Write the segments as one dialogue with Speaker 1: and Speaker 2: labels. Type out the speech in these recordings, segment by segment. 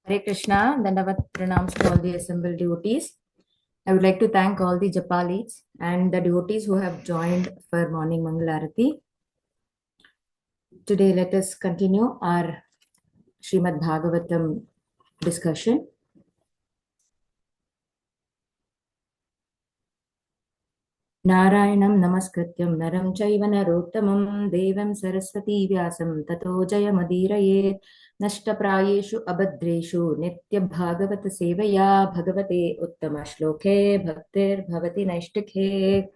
Speaker 1: Hare Krishna, Dandavat pranams to all the assembled devotees. I would like to thank all the Japa leads and the devotees who have joined for morning Mangalarati. Today, let us continue our Srimad Bhagavatam discussion. Narayanam namaskrityam naram chaiva narottamam devam saraswati vyasam tato jayamadiraye nashtaprayeshu abhadreshu nitya bhagavata sevaya bhagavate uttama shloke bhaktir bhavati naishtikhe.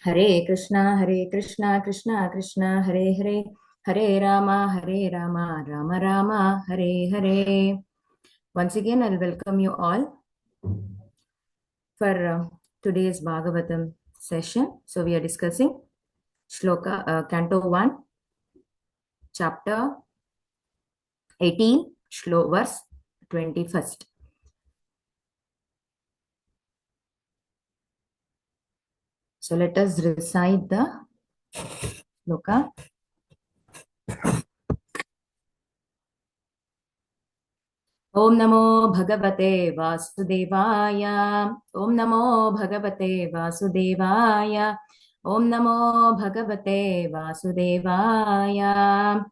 Speaker 1: Hare Krishna, Krishna Krishna, Hare Hare, Hare Rama, Rama Rama, Hare Hare. Once again, I'll welcome you all for today's Bhagavatam session. So we are discussing Shloka, Canto 1, Chapter 18, verse 21st. So let us recite the Shloka. Om Namo Bhagavate Vasudevaya. Om Namo Bhagavate Vasudevaya. Om Namo Bhagavate Vasudevaya.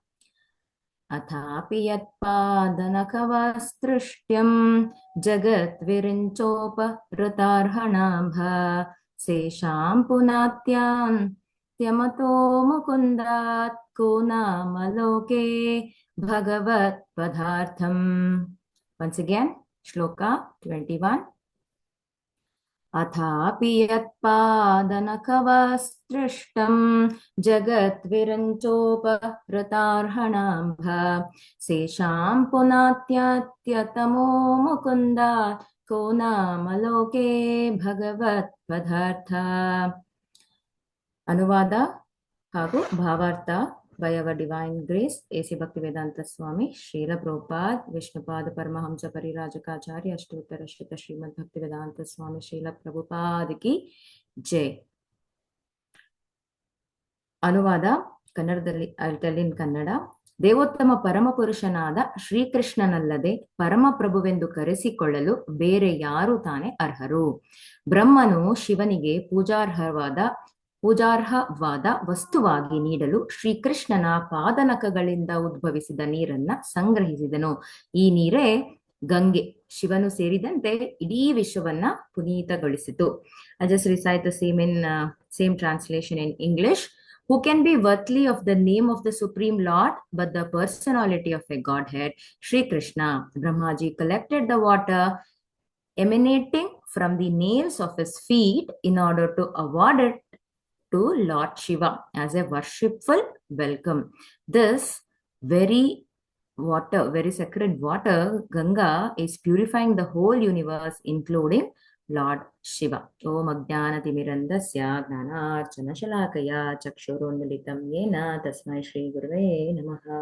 Speaker 1: Athapi yatpadanakavastrushtyam jagat virinchopa rutarhanambha sesham punatyan tyamato mukundat konamaloke bhagavat padhartham. Once again, Shloka 21. Athapi yatpadanakavastrishtam jagat viranchopa ratarhanambha sesham punatyatyatamo mukunda konamaloke bhagavat padhartha. Anuvada ಹಾಗೂ ಭಾವಾರ್ಥ by our divine grace A.C. Bhaktivedanta Swami Srila Prabhupada Vishnupada Paramahamsa Parirakacharya Ashtottara Shrita Srimad Bhaktivedanta Swami Srila Prabhupada ki Jai. ಅನುವಾದ ಕನ್ನಡದಲ್ಲಿ I'll tell in Kannada. ದೇವೋತ್ತಮ ಪರಮಪುರುಷನಾದ ಶ್ರೀಕೃಷ್ಣನಲ್ಲದೆ ಪರಮಪ್ರಭುವೆಂದು ಕರೆಸಿಕೊಳ್ಳಲು ಬೇರೆ ಯಾರು ತಾನೇ ಅರ್ಹರು. ಬ್ರಹ್ಮನು ಶಿವನಿಗೆ ಪೂಜಾರ್ಹವಾದ ವಸ್ತುವಾಗಿ ನೀಡಲು ಶ್ರೀಕೃಷ್ಣನ ಪಾದನಖಗಳಿಂದ ಉದ್ಭವಿಸಿದ ನೀರನ್ನ ಸಂಗ್ರಹಿಸಿದನು. ಈ ನೀರೇ ಗಂಗೆ ಶಿವನು ಸೇರಿದಂತೆ ಇಡೀ ವಿಶ್ವವನ್ನ ಪುನೀತಗೊಳಿಸಿತು. I just recite the same translation in English. Who can be worthy of the name of the Supreme Lord but the personality of a Godhead, Sri Krishna? Brahmaji collected the water emanating from the nails of his feet in order to award it to Lord Shiva as a worshipful welcome. This very sacred water, Ganga, is purifying the whole universe, including Lord Shiva. Om Ajnanatimirandasya Gnanarchana Shalakaya Chakshurunmilitam Yena Tasmai Shri Gurave Namaha.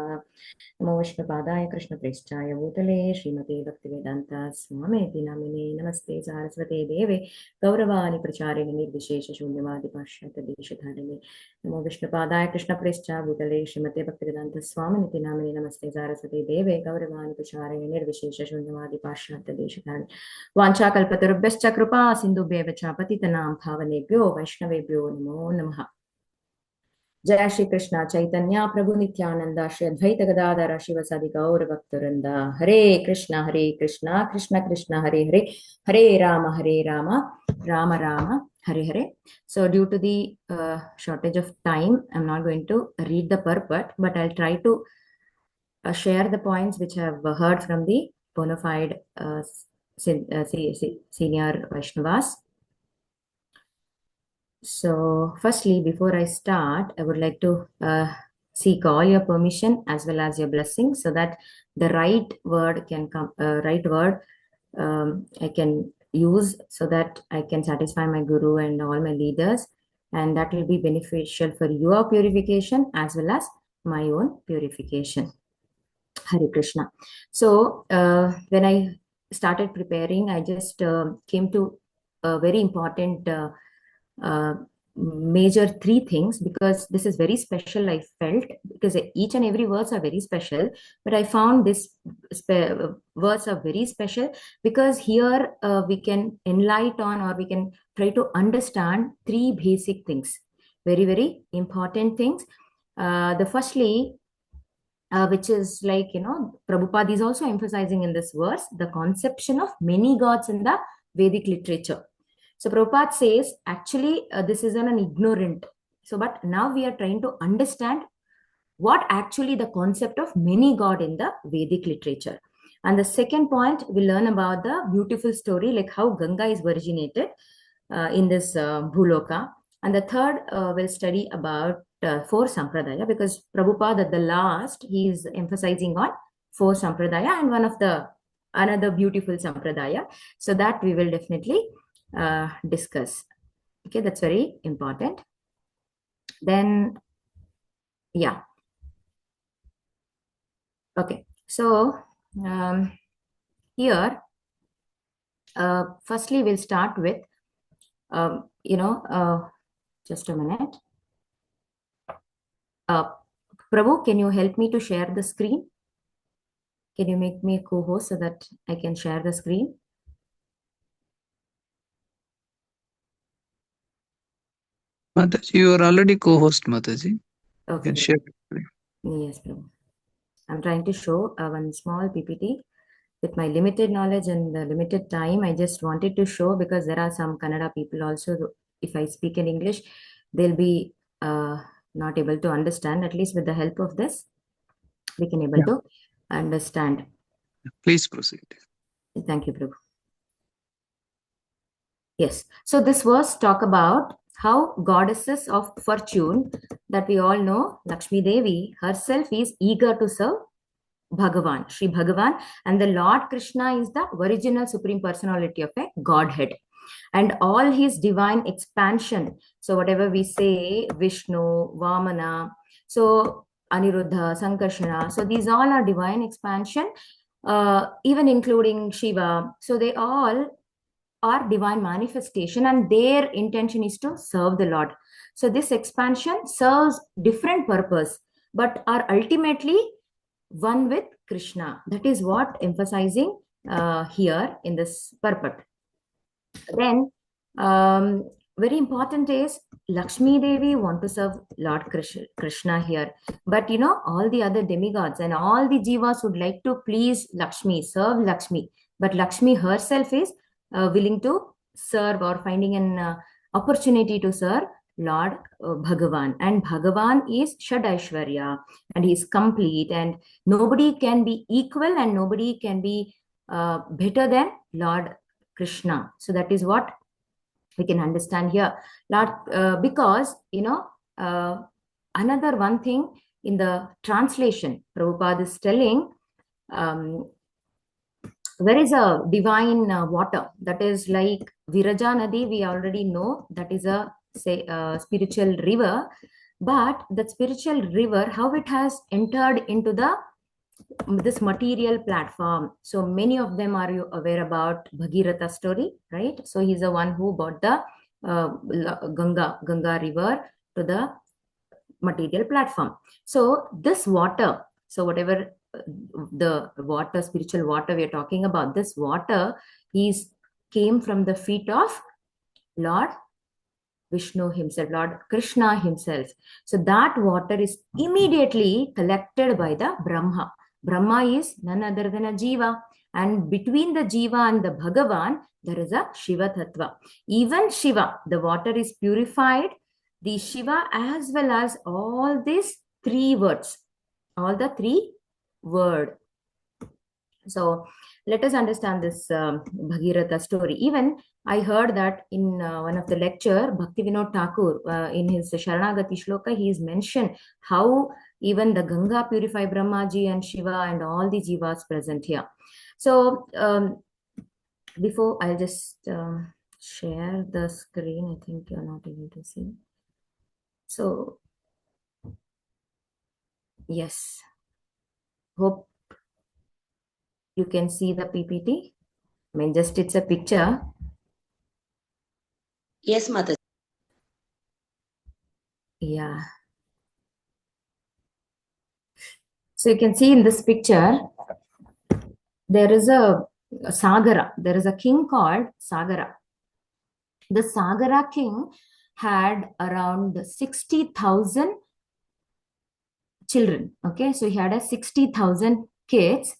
Speaker 1: Namo Vishnupadaya Krishna Preshchaya Bhutale Srimate Bhaktivedanta Swamiti Namine Namaste Saraswate Deve Gauravani Pracharini Nirvishesha Shunyavadi Pashyata Deshatharine. Namo Vishnupadaya Krishna Preshchaya Bhutale Srimate Bhaktivedanta Swamiti Namine Namaste Saraswate Deve Gauravani Pracharini Nirvishesha Shunyavadi Pashyata Deshatharine. Vancha kalpatarubhyascha kripa sindhubhyeva cha patitanam bhavanebhyo vaishnavebhyo namo namaha. Jai Shri Krishna Chaitanya Prabhu Nityananda Shri Advaita Gadadhara Shivasadi Gaura Bhaktarinda. Hare Krishna Krishna Krishna Hare Hare Hare Rama Rama Rama Hare Hare. So due to the shortage of time, I'm not going to read the purport, but I'll try to share the points which I have heard from the bona fide senior Vaishnavas. So firstly, before I start, I would like to seek all your permission as well as your blessing so that the right word can come, I can use so that I can satisfy my guru and all my leaders, and that will be beneficial for your purification as well as my own purification. Hare Krishna. So when I started preparing, I just came to a very important major three things, because this is very special, I felt, because each and every words are very special, but I found this words are very special because here we can enlighten, or we can try to understand three basic things, very, very important things. The firstly, which is like, Prabhupada is also emphasizing in this verse, the conception of many gods in the Vedic literature. So Prabhupada says, actually, this is an ignorant. So, but now we are trying to understand what actually the concept of many god in the Vedic literature. And the second point, we learn about the beautiful story, like how Ganga is originated in this Bhuloka. And the third, we'll study about four sampradaya, because Prabhupada at the last, he is emphasizing on four sampradaya and one of the another beautiful sampradaya. So that we will definitely discuss. Okay, that's very important. Then, yeah. Okay, so here, firstly, we'll start with, just a minute. Prabhu, can you help me to share the screen? Can you make me a co-host so that I can share the screen?
Speaker 2: Mataji, you are already co-host, Mataji.
Speaker 1: Okay.
Speaker 2: You can share.
Speaker 1: Yes, Prabhu. I'm trying to show one small PPT. With my limited knowledge and the limited time, I just wanted to show, because there are some Kannada people also, if I speak in English, they'll be not able to understand. At least with the help of this, we can able to understand.
Speaker 2: Please proceed.
Speaker 1: Thank you, Prabhu. Yes. So this verse talk about how goddesses of fortune that we all know, Lakshmi Devi herself is eager to serve Bhagavan, Sri Bhagavan, and the Lord Krishna is the original supreme personality of a Godhead. And all his divine expansion, so whatever we say, Vishnu, Vamana, so Aniruddha, Sankarsana, so these all are divine expansion, even including Shiva. So they all are divine manifestation, and their intention is to serve the Lord. So this expansion serves different purpose, but are ultimately one with Krishna. That is what emphasizing here in this purport. Then, very important is Lakshmi Devi want to serve Lord Krishna here. But all the other demigods and all the jivas would like to please Lakshmi, serve Lakshmi. But Lakshmi herself is willing to serve, or finding an opportunity to serve Lord Bhagavan. And Bhagavan is Shad Aishwarya, and he is complete, and nobody can be equal, and nobody can be better than Lord Krishna. So that is what we can understand here. Because, another one thing in the translation, Prabhupada is telling, there is a divine water that is like Viraja Nadi. We already know that is a spiritual river, but that spiritual river, how it has entered into this material platform. So many of them, are you aware about Bhagirath story, right? So he's the one who brought the Ganga river to the material platform. So this water, so whatever the water, spiritual water we are talking about, this water came from the feet of Lord Vishnu himself, Lord Krishna himself. So that water is immediately collected by the Brahma. Brahma is none other than a Jiva. And between the Jiva and the Bhagavan, there is a Shiva Tattva. Even Shiva, the water is purified. The Shiva, as well as all these three words, all the three word. So let us understand this Bhagirath story. Even I heard that in one of the lecture, Bhakti Vinod Thakur, in his Sharanagati Shloka, he is mentioned how even the Ganga purify Brahmaji and Shiva and all the jivas present here. So before, I'll just share the screen. I think you're not able to see. So yes, hope you can see the PPT. I mean, just it's a picture.
Speaker 3: Yes, Mother.
Speaker 1: Yeah. So you can see in this picture, there is a Sagara. There is a king called Sagara. The Sagara king had around 60,000 children. Okay, so he had a 60,000 kids.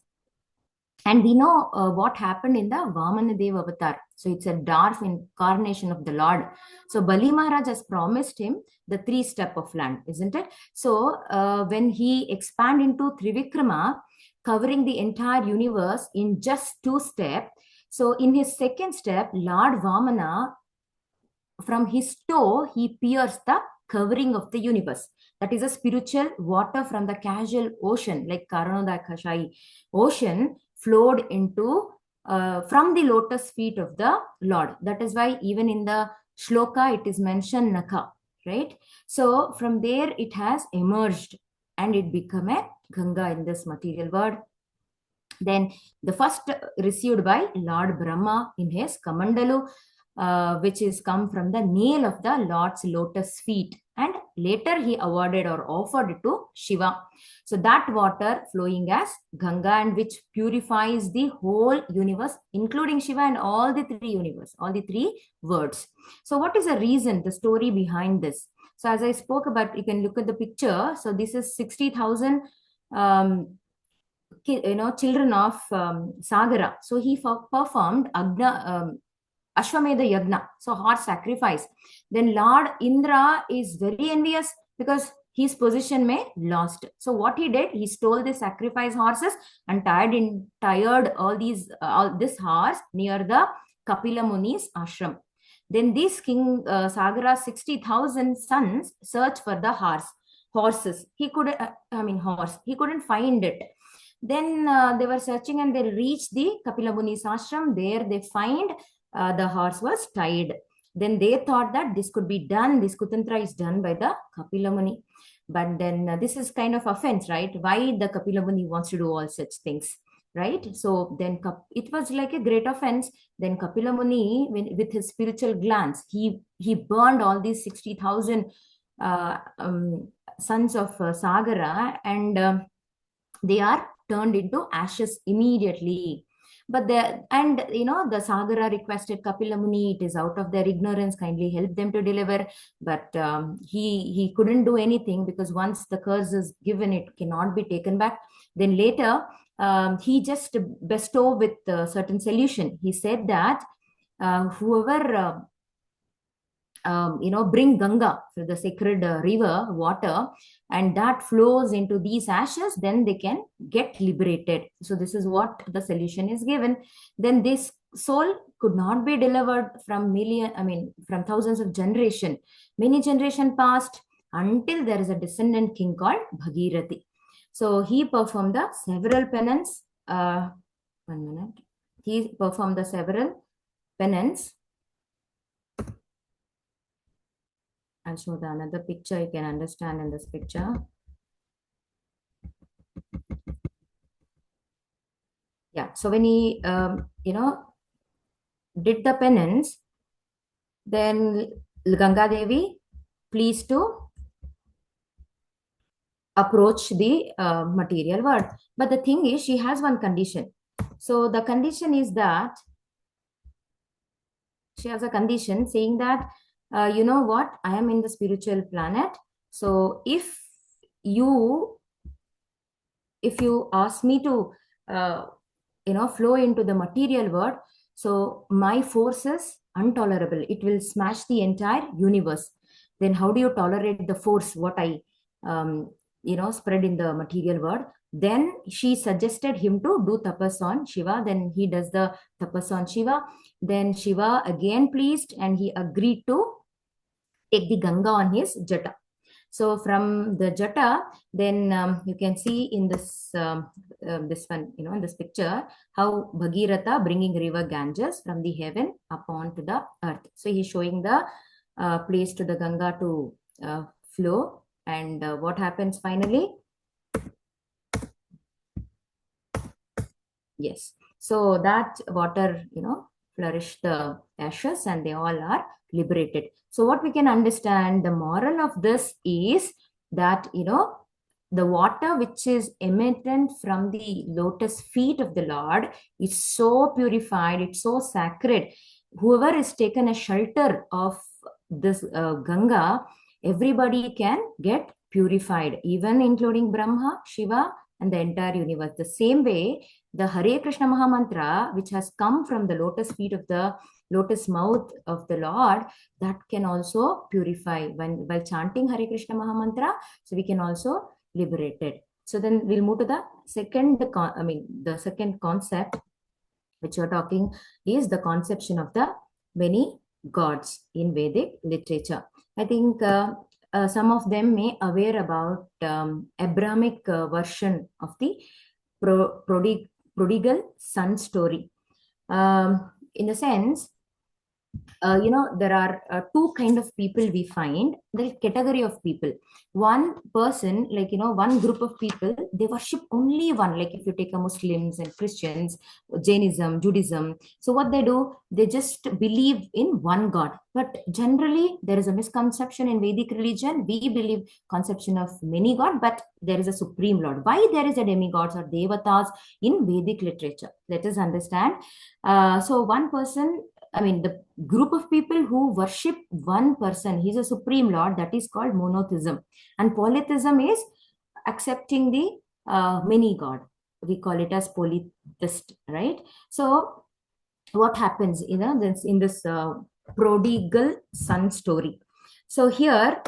Speaker 1: And we know what happened in the Vamanadev avatar. So it's a dwarf incarnation of the Lord. So Bali Maharaj has promised him the 3-step of land, isn't it? So when he expanded into Trivikrama, covering the entire universe in just 2 steps, so in his second step, Lord Vamana, from his toe, he pierced the covering of the universe. That is a spiritual water from the casual ocean, like Karanodakashai ocean, flowed into from the lotus feet of the Lord. That is why even in the shloka it is mentioned Naka, right? So from there it has emerged and it became a Ganga in this material world. Then the first received by Lord Brahma in his Kamandalu, which is come from the nail of the Lord's lotus feet. And later he awarded or offered it to Shiva. So that water flowing as Ganga and which purifies the whole universe, including Shiva and all the 3 universe, all the 3 words. So what is the reason, the story behind this? So as I spoke about, you can look at the picture. So this is 60,000 children of Sagara. So he performed Ashwamedha Yagna, so horse sacrifice. Then Lord Indra is very envious because his position may lost. So what he did, he stole the sacrifice horses and tired all this horse near the Kapila Muni's ashram. Then this king Sagara's 60,000 sons searched for the horses. He could, horse. He couldn't find it. Then they were searching and they reached the Kapila Muni's ashram. There they find the horse was tied. Then they thought that this could be done. This Kutantra is done by the Kapila Muni. But then this is kind of offense, right? Why the Kapila Muni wants to do all such things, right? So then it was like a great offense. Then Kapila Muni, with his spiritual glance, he burned all these 60,000 sons of Sagara, and they are turned into ashes immediately. But the Sagara requested Kapila Muni, it is out of their ignorance, kindly help them to deliver. But he couldn't do anything because once the curse is given, it cannot be taken back. Then later, he just bestowed with a certain solution. He said that whoever bring Ganga, the sacred river water, and that flows into these ashes, then they can get liberated. So this is what the solution is given. Then this soul could not be delivered from from thousands of generation. Many generation passed until there is a descendant king called Bhagirathi. So he performed the several penance. One minute. He performed the several penance. I'll show the another picture. You can understand in this picture. Yeah. So when he, did the penance, then Ganga Devi pleased to approach the material world. But the thing is, she has one condition. So the condition is that she has a condition saying that, you know what, I am in the spiritual planet. So if you ask me to flow into the material world, so my force is intolerable, it will smash the entire universe. Then how do you tolerate the force what I spread in the material world? Then she suggested him to do tapas on Shiva. Then he does the tapas on Shiva. Then Shiva again pleased and he agreed to take the Ganga on his jata. So from the jata, then you can see in this this one, in this picture, how Bhagiratha bringing river Ganges from the heaven upon to the earth. So he's showing the place to the Ganga to flow. And what happens finally? Yes. So that water, flourished the ashes and they all are liberated. So what we can understand, the moral of this is that, the water which is emittent from the lotus feet of the Lord is so purified, it's so sacred. Whoever is taken a shelter of this Ganga, everybody can get purified, even including Brahma, Shiva, and the entire universe. The same way, the Hare Krishna Mahamantra, which has come from the lotus feet of the lotus mouth of the Lord, that can also purify. While chanting Hare Krishna Mahamantra, so we can also liberate it. So then we'll move to the second concept which you're talking is the conception of the many gods in Vedic literature. I think some of them may aware about Abrahamic version of the prodigal son story. In the sense, there are two kind of people we find, the category of people. One person, one group of people, they worship only one. Like if you take a Muslims and Christians, Jainism, Judaism, so what they do, they just believe in one God. But generally there is a misconception in Vedic religion. We believe conception of many God, but there is a supreme Lord. Why there is a demigods or devatas in Vedic literature? Let us understand. So one person, the group of people who worship one person, he's a supreme Lord, that is called monotheism. And polytheism is accepting the many God. We call it as polytheist, right? So what happens in this prodigal son story? So here,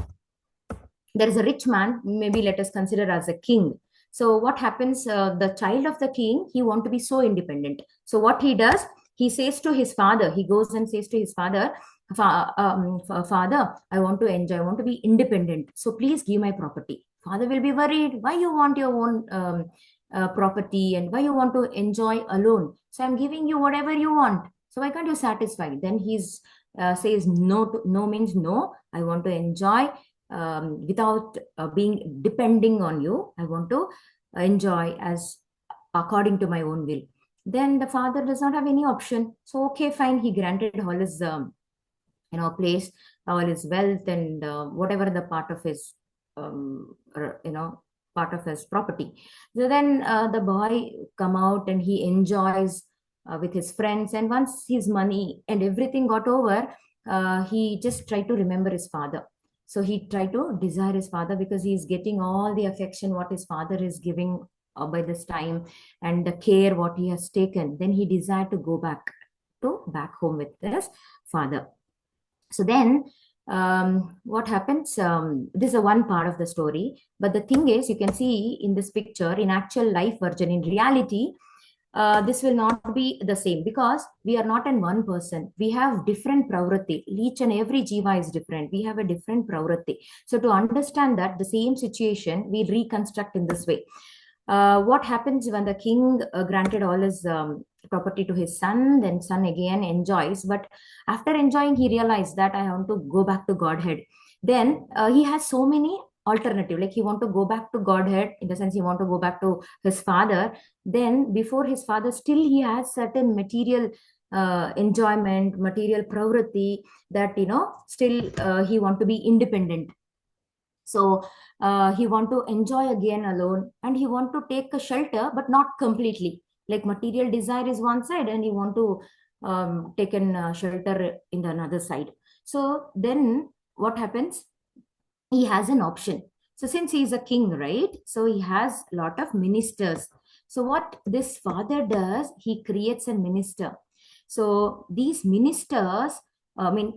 Speaker 1: there is a rich man, maybe let us consider as a king. So what happens, the child of the king, he want to be so independent. So what he does, he says to his father, he goes and says to his father, Father, I want to enjoy, I want to be independent. So please give my property. Father will be worried. Why you want your own property and why you want to enjoy alone? So I'm giving you whatever you want. So why can't you satisfy? Then he's says no. No means no. I want to enjoy without being depending on you. I want to enjoy as according to my own will. Then the father does not have any option. So okay, fine. He granted all his place, all his wealth, and whatever the part of his part of his property. So then the boy come out and he enjoys with his friends. And once his money and everything got over, he just tried to remember his father. So he tried to desire his father because he is getting all the affection what his father is giving by this time, and the care what he has taken. Then he desired to go back home with his father. So then what happens, this is a one part of the story, but the thing is, you can see in this picture, in actual life version, in reality, this will not be the same, because we are not in one person. We have different pravriti. Each and every jiva is different. We have a different pravriti. So to understand that, the same situation, we reconstruct in this way. What happens when the king granted all his property to his son, then son again enjoys, but after enjoying, he realized that I want to go back to Godhead. Then he has so many alternative, like he want to go back to Godhead, in the sense he want to go back to his father. Then before his father, still he has certain material enjoyment, material pravriti, that still he want to be independent. So he want to enjoy again alone, and he want to take a shelter, but not completely. Like material desire is one side, and he want to take a shelter in the another side. So then what happens? He has an option. So since he is a king, right? So he has a lot of ministers. So what this father does, he creates a minister. So these ministers,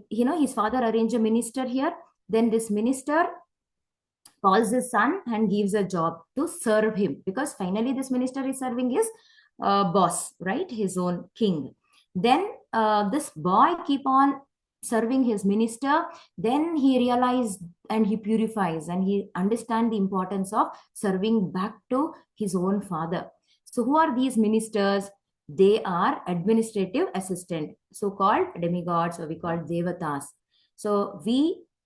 Speaker 1: his father arranged a minister here. Then this minister calls his son and gives a job to serve him, because finally this minister is serving his boss, right? His own king. Then this boy keep on serving his minister. Then he realizes and he purifies and he understands the importance of serving back to his own father. So who are these ministers? They are administrative assistant, so-called demigods, or we call devatas. So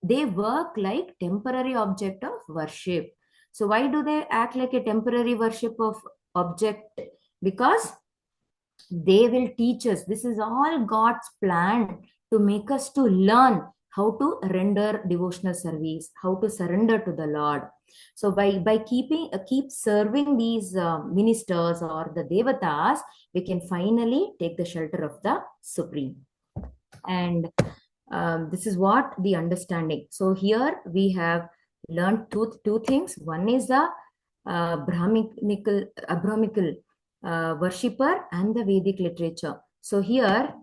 Speaker 1: they work like temporary object of worship. So why do they act like a temporary worship of object? Because they will teach us. This is all God's plan to make us to learn how to render devotional service, how to surrender to the Lord. So by keep serving these ministers or the devatas, we can finally take the shelter of the Supreme. And this is what the understanding. So here we have learned two things. One is the Brahminical worshipper and the Vedic literature. So here,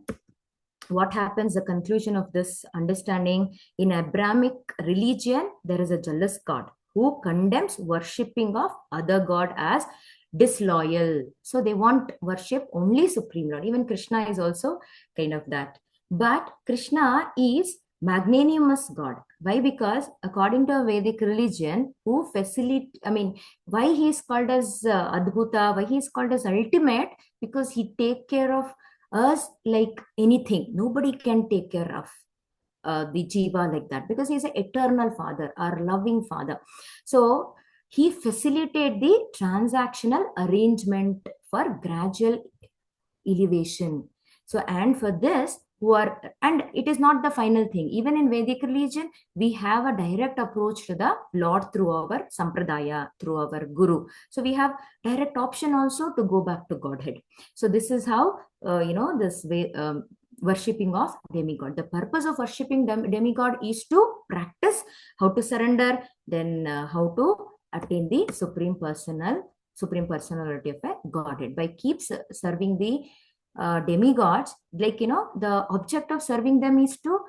Speaker 1: what happens, the conclusion of this understanding: in Abrahamic religion, there is a jealous God who condemns worshipping of other God as disloyal. So they want worship only Supreme Lord. Even Krishna is also kind of that. But Krishna is magnanimous God. Why? Because according to a Vedic religion, why he is called as Adbhuta, why he is called as ultimate? Because he take care of us like anything. Nobody can take care of the jiva like that, because he's an eternal father, our loving father. So he facilitated the transactional arrangement for gradual elevation. So, and for this, and it is not the final thing. Even in Vedic religion, we have a direct approach to the Lord through our sampradaya, through our guru. So we have direct option also to go back to Godhead. So this is how this way worshipping of demigod. The purpose of worshipping demigod is to practice how to surrender, then how to attain the supreme personality of a Godhead. By serving the demigods, the object of serving them is to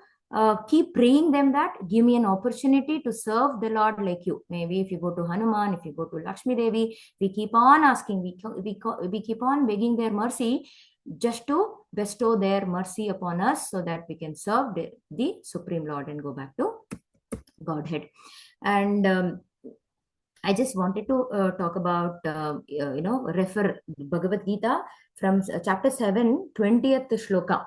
Speaker 1: keep praying them that give me an opportunity to serve the Lord like you. Maybe if you go to Hanuman, if you go to Lakshmi Devi, we keep on asking, we keep on begging their mercy, just to bestow their mercy upon us, so that we can serve the Supreme Lord and go back to Godhead. And I just wanted to talk about, refer Bhagavad Gita from chapter 7, 20th shloka.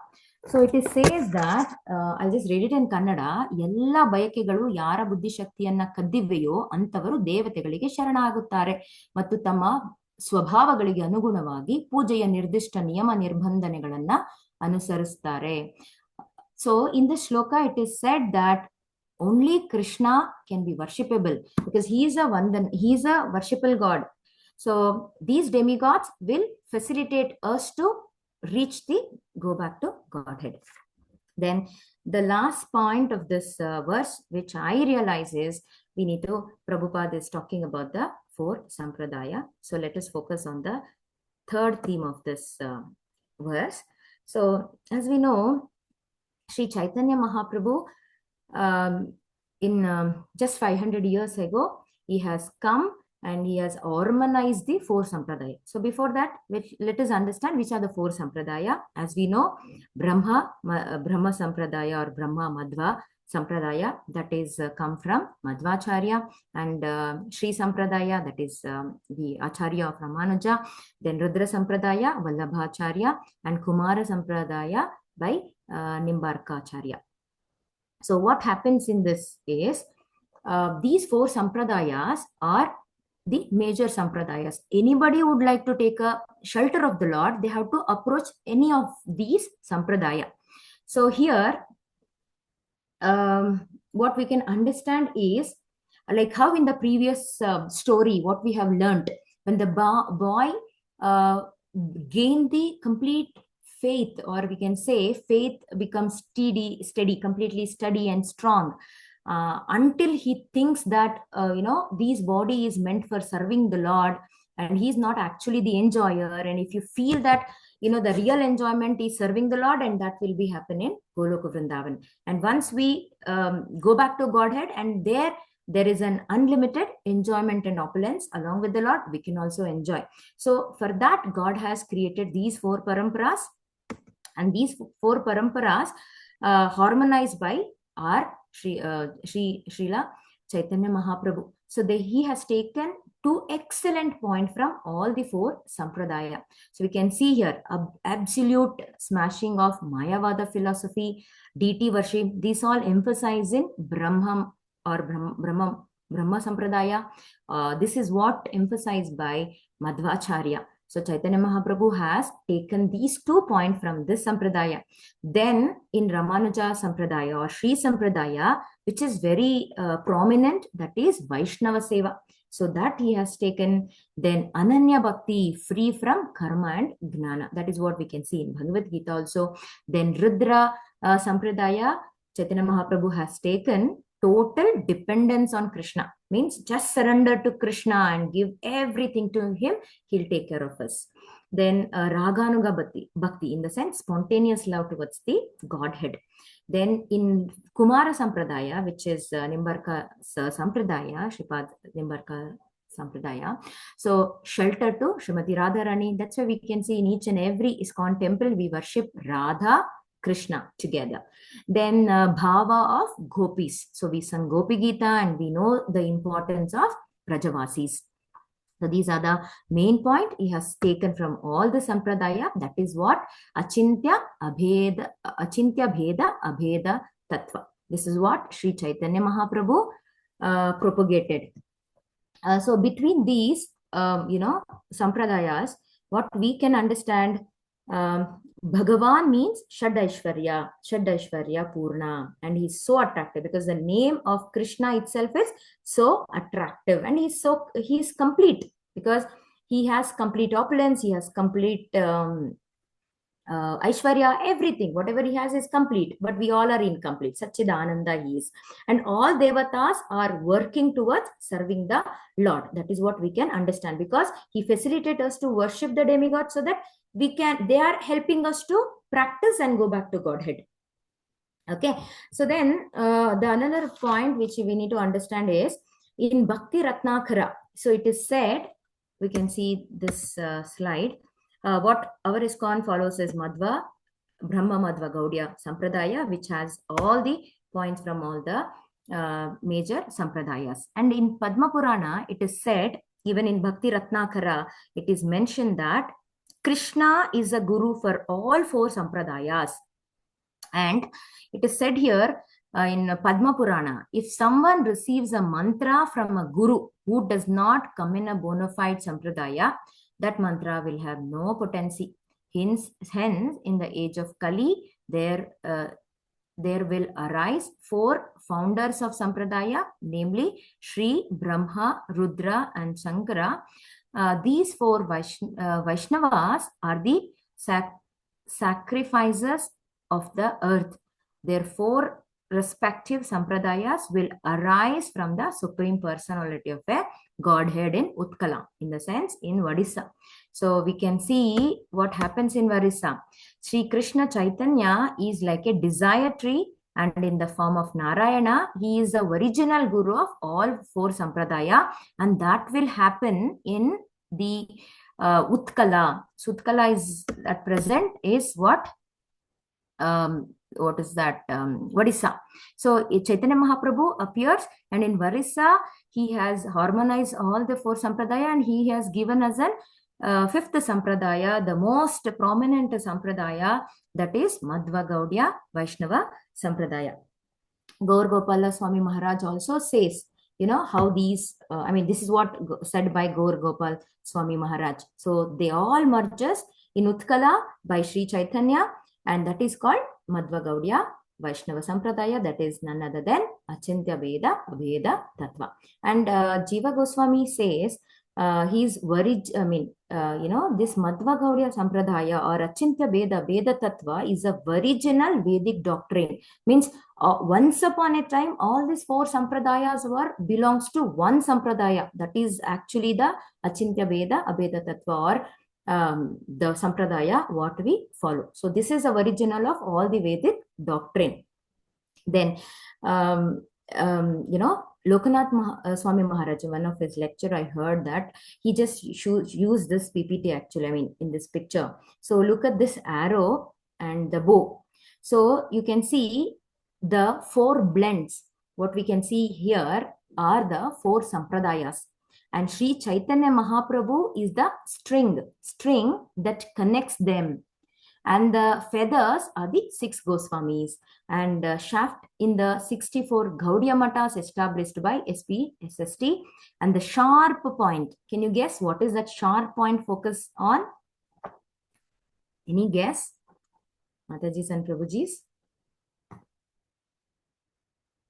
Speaker 1: So it says that, I'll just read it in Kannada. ಎಲ್ಲ ಬಯಕೆಗಳು ಯಾರ ಬುದ್ಧಿಶಕ್ತಿಯನ್ನ ಕದ್ದಿವೆಯೋ ಅಂತವರು ದೇವತೆಗಳಿಗೆ ಶರಣಾಗುತ್ತಾರೆ ಮತ್ತು ತಮ್ಮ ಸ್ವಭಾವಗಳಿಗೆ ಅನುಗುಣವಾಗಿ ಪೂಜೆಯ ನಿರ್ದಿಷ್ಟ ನಿಯಮ ನಿರ್ಬಂಧನೆಗಳನ್ನ ಅನುಸರಿಸ್ತಾರೆ. So in this shloka, it is said that only Krishna can be worshipable, because he is a worshipable God. So these demigods will facilitate us to go back to Godhead. Then the last point of this verse, which I realize, is Prabhupada is talking about the 4 sampradaya. So let us focus on the third theme of this verse. So as we know, Sri Chaitanya Mahaprabhu, in just 500 years ago, he has come and he has harmonized the 4 sampradaya. So before that, let us understand which are the 4 sampradaya. As we know, Brahma sampradaya or Brahma Madhva sampradaya, that is come from Madhvacharya, and Sri sampradaya, that is the Acharya of Ramanuja, then Rudra sampradaya, Vallabhacharya, and Kumara sampradaya by Nimbarka Acharya. So what happens in this is, these 4 sampradayas are the major sampradayas. Anybody would like to take a shelter of the Lord, they have to approach any of these sampradaya. So here, what we can understand is, like how in the previous story, what we have learned, when the boy gained the complete faith, or we can say faith becomes steady, completely steady and strong, until he thinks that, this body is meant for serving the Lord, and he's not actually the enjoyer. And if you feel that, the real enjoyment is serving the Lord, and that will be happening in Goloka Vrindavan. And once we go back to Godhead, and there is an unlimited enjoyment and opulence along with the Lord, we can also enjoy. So for that, God has created these 4 paramparas, and these 4 paramparas harmonized by our Srila Chaitanya Mahaprabhu. So he has taken 2 excellent points from all the 4 sampradaya. So we can see here absolute smashing of Mayavada philosophy, deity worship. These all emphasizing Brahma or Brahma sampradaya. This is what emphasized by Madhvacharya. So Chaitanya Mahaprabhu has taken these 2 points from this Sampradaya. Then in Ramanuja Sampradaya or Sri Sampradaya, which is very prominent, that is Vaishnava Seva. So that he has taken. Then Ananya Bhakti, free from karma and gnana. That is what we can see in Bhagavad Gita also. Then Rudra Sampradaya, Chaitanya Mahaprabhu has taken total dependence on Krishna. Means just surrender to Krishna and give everything to him. He'll take care of us. Then Raganuga Bhakti, in the sense spontaneous love towards the Godhead. Then in Kumara Sampradaya, which is Nimbarka Sampradaya, Shripad Nimbarka Sampradaya. So shelter to Srimati Radharani. That's why we can see in each and every ISKCON temple, we worship Radha, Krishna together. Then Bhava of Gopis. So we sung Gopi Gita and we know the importance of Brajavasis. So these are the main point he has taken from all the Sampradaya. That is what Achintya Bheda Abheda Tattva. This is what Sri Chaitanya Mahaprabhu propagated. So between these, Sampradayas, what we can understand, Bhagavan means Shad Aishwarya Purna, and he's so attractive because the name of Krishna itself is so attractive, and he's complete because he has complete opulence, he has complete Aishwarya, everything, whatever he has is complete, but we all are incomplete. Satchidananda he is. And all devatas are working towards serving the Lord. That is what we can understand, because he facilitates us to worship the demigod so that they are helping us to practice and go back to Godhead. Okay, so then the another point which we need to understand is in Bhakti Ratnakara. So it is said, we can see this slide. What our ISKCON follows is Madhva, Brahma Madhva Gaudiya Sampradaya, which has all the points from all the major Sampradayas. And in Padma Purana, it is said, even in Bhakti Ratnakara, it is mentioned that Krishna is a guru for all 4 Sampradayas. And it is said here in Padma Purana, if someone receives a mantra from a guru who does not come in a bona fide Sampradaya, that mantra will have no potency. Hence, in the age of Kali, there will arise 4 founders of Sampradaya, namely Sri, Brahma, Rudra, and Shankara. These 4 Vaishnavas are the sacrifices of the earth. Their 4 respective Sampradayas will arise from the Supreme Personality of a Godhead in Utkala, in the sense in Vadisa. So we can see what happens in Varisa. Sri Krishna Chaitanya is like a desire tree, and in the form of Narayana, he is the original guru of all 4 Sampradaya, and that will happen in the Utkala. So Utkala is at present is what is that? Vadisa. So Chaitanya Mahaprabhu appears, and in Varisa, he has harmonized all the 4 Sampradaya, and he has given us an 5th Sampradaya, the most prominent Sampradaya, that is Madhva Gaudiya Vaishnava Sampradaya. Gaur Gopala Swami Maharaj also says, how these, this is what said by Gaur Gopal Swami Maharaj. So they all merges in Utkala by Sri Chaitanya, and that is called Madhva Gaudiya Vaishnava Sampradaya. That is none other than Achintya Veda Abheda Tattva. And Jiva Goswami says, he's worried, this Madhva Gaudiya Sampradaya or Achintya Veda Tattva is a original Vedic doctrine. Means once upon a time, all these 4 Sampradayas belongs to one Sampradaya. That is actually the Achintya Veda Abheda Tattva, or the Sampradaya what we follow. So this is the original of all the Vedic doctrine. Then, Lokanath Swami Maharaj, in one of his lecture, I heard that he just used this PPT actually, in this picture. So look at this arrow and the bow. So you can see the 4 blends. What we can see here are the 4 Sampradayas. And Sri Chaitanya Mahaprabhu is the string that connects them. And the feathers are the 6 Goswamis, and shaft in the 64 Gaudiya Matas established by SP SST. And the sharp point, can you guess what is that sharp point focus on? Any guess? Matajis and Prabhujis?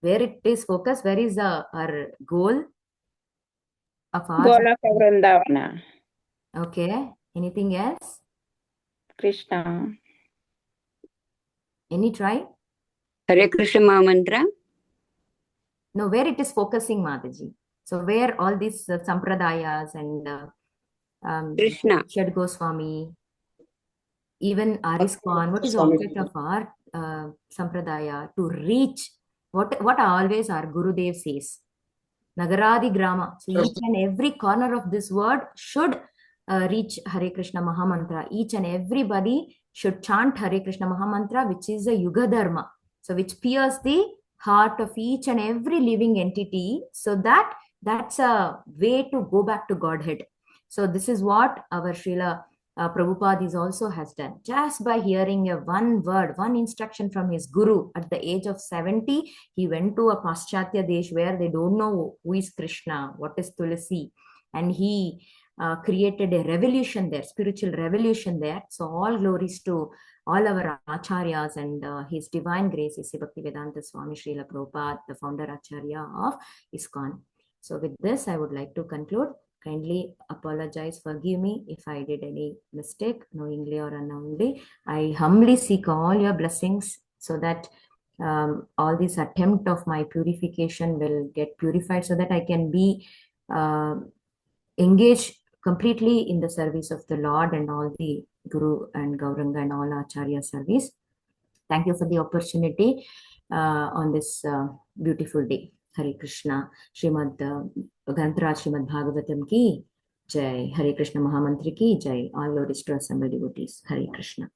Speaker 1: Where it is focused? Where is our goal of ours?
Speaker 3: Golaka Vrindavana.
Speaker 1: Okay. Anything else?
Speaker 3: Krishna.
Speaker 1: Any try?
Speaker 4: Hare Krishna Mahamantra.
Speaker 1: No, where it is focusing, Mataji. So where all these sampradayas and
Speaker 4: Krishna.
Speaker 1: Shad Goswami, even ISKCON, what is the object of our sampradaya? To reach what always our Gurudev says. Nagaradi Grama. So each and every corner of this word should reach Hare Krishna Mahamantra. Each and everybody should chant Hare Krishna Mahamantra, which is a Yuga Dharma. So which pierces the heart of each and every living entity. So that's a way to go back to Godhead. So this is what our Srila Prabhupada also has done. Just by hearing a one word, one instruction from his guru at the age of 70, he went to a Paschatya Desh where they don't know who is Krishna, what is Tulasi, and he created a revolution there, spiritual revolution there. So all glories to all our acharyas and his divine grace is Bhaktivedanta Swami Srila Prabhupada, the founder acharya of ISKCON. So with this, I would like to conclude. Kindly apologize, forgive me if I did any mistake, knowingly or unknowingly. I humbly seek all your blessings so that all this attempt of my purification will get purified so that I can be engaged completely in the service of the Lord and all the Guru and Gauranga and all Acharya service. Thank you for the opportunity on this beautiful day. Hare Krishna. Srimad Grantaraj Srimad Bhagavatam ki Jai. Hare Krishna Mahamantra ki Jai. All glories to assembled devotees. Hare Krishna.